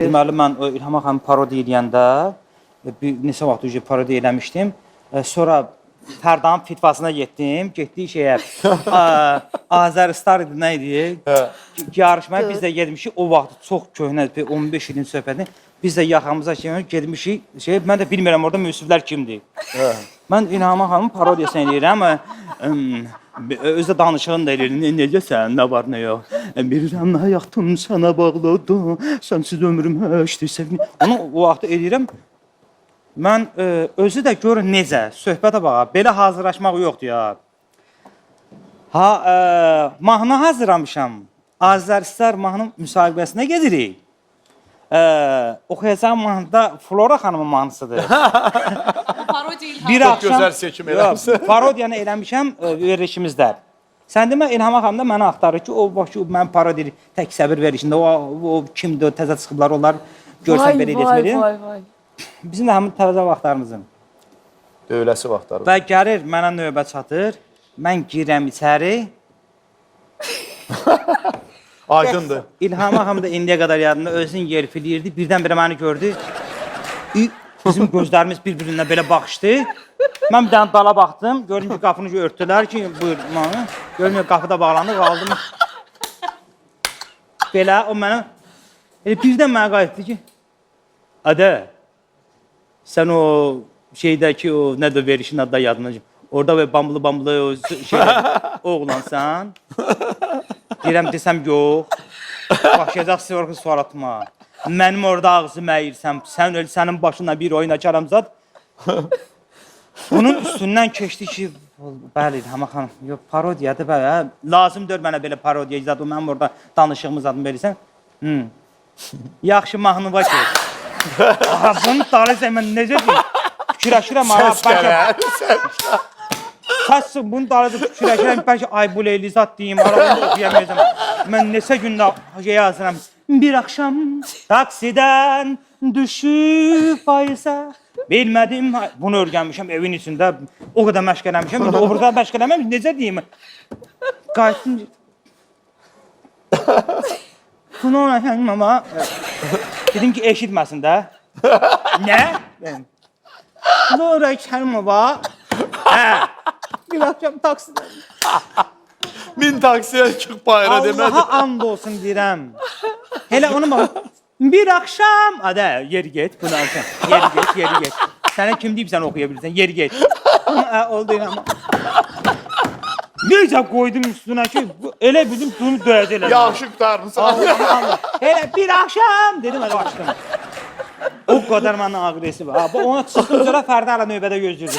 Deməli, mən İlham xanım parodiya edəndə bir neçə vaxt önce parodiya eləmişdim. Sonra Fərdanın fitvasına getdim. Getdik şeyə, Azəristar idi, nə idi? Yarışmaya biz də getmişik. O vaxt çox köhnə, 15 ilin söhbətini. Biz də yaxamıza getmişik. Mən də bilmirəm orada müsiflər kimdir. Mən İlham xanımın parodiyasını eləyirəm. Özü də danışığını da eləyir. Necəsən, nə var, nə yox. Bir rəmə yaxdım, sana bağladım, sənsiz ömrüm həşdir sevini. Onu o vaxt eləyirəm. Mən özü də görün necə, söhbətə baxa, belə hazırlaşmaq yoxdur ya. Mahnı hazırlamışam. Azəristar mahnı müsahibəsinə gedirik. Oxuyacağım mahnıda Flora xanımın mahnısıdır. Çok güzel seçim eləmişsən. Parodiyanı eləmişəm verilişimizdə. Sən demə, İlham xanım da məni axtarır ki, o mən parodiya tək səbir verilişində, o kimdir, o təzə çıxıblar, onlar görsən belə edəcməliyim. Vay. Bizim də həmin təzə vaxtlarımızın. Dövləsi vaxtları. Və gəlir, mənə növbə çatır, mən girəm içəri. Aydındır. İlham xanım da indiyə qədər yadında özünü yerfiliyirdi, birdən-birə məni gördü. Bizim gözlərimiz bir-birinə belə baxışdı. Mən bir dənə dala baxdım, gördüm ki, qapını örtdülər ki, buyur, görmüyor, qapıda bağlandı, qaldım. Belə, o mənə, birdən mənə qayıtdı ki, Adə, sən o şeydəki, o nədir verişin adı da yadına, orada və bambılı oğlansan. Deyirəm, desəm, yox, başlayacaq sorğu sualatma. Mənim orada ağzım əyirsən, sənin başına bir oyun açaram zat. Bunun üstündən keçdi ki, bəli, İlham xanım, yox, parodiyadır, bəli, lazımdır mənə belə parodiya, zat, mənim orada danışığımız adını verirsən. Yaxşı mahnı var ki. Bunun darıca mən necə deyim? Fikirləşirəm, Səs gələr. Saçsın, bunu darıca fikirləşirəm, bəlkə ay bu leyli zat deyim, arabanda oxuyamayacam. Mən neçə gündə yazıram. Bir axşam taksidən düşüb ayısa, bilmədim, bunu örgənmişəm evin içində, o qədər məşq eləmişəm, o burada məşq eləməmiş, necə deyim? Qayıtdım, bunu ona ama dedim ki, eşitməsin də. Nə? Flora Kərmova, bir axşam taksidən. Min taksiyə çıx bayra demədi. Allaha and olsun deyirəm. Hele onu bak. Bir akşam, adə, yeri get, bunu alsan. Yeri get. Sənə kim deyib sən oxuyabilirsən, yeri get. Oldu yine ama. Necə qoydum üstüne ki, elə bildim bunu döyəcəklər. Yaxşı qutarmısan. Hele bir akşam dedim, hadi açdım. O kadar məndən agresiv. Ona çıxdım sonra Fərdə hələ növbədə gözləyirdi.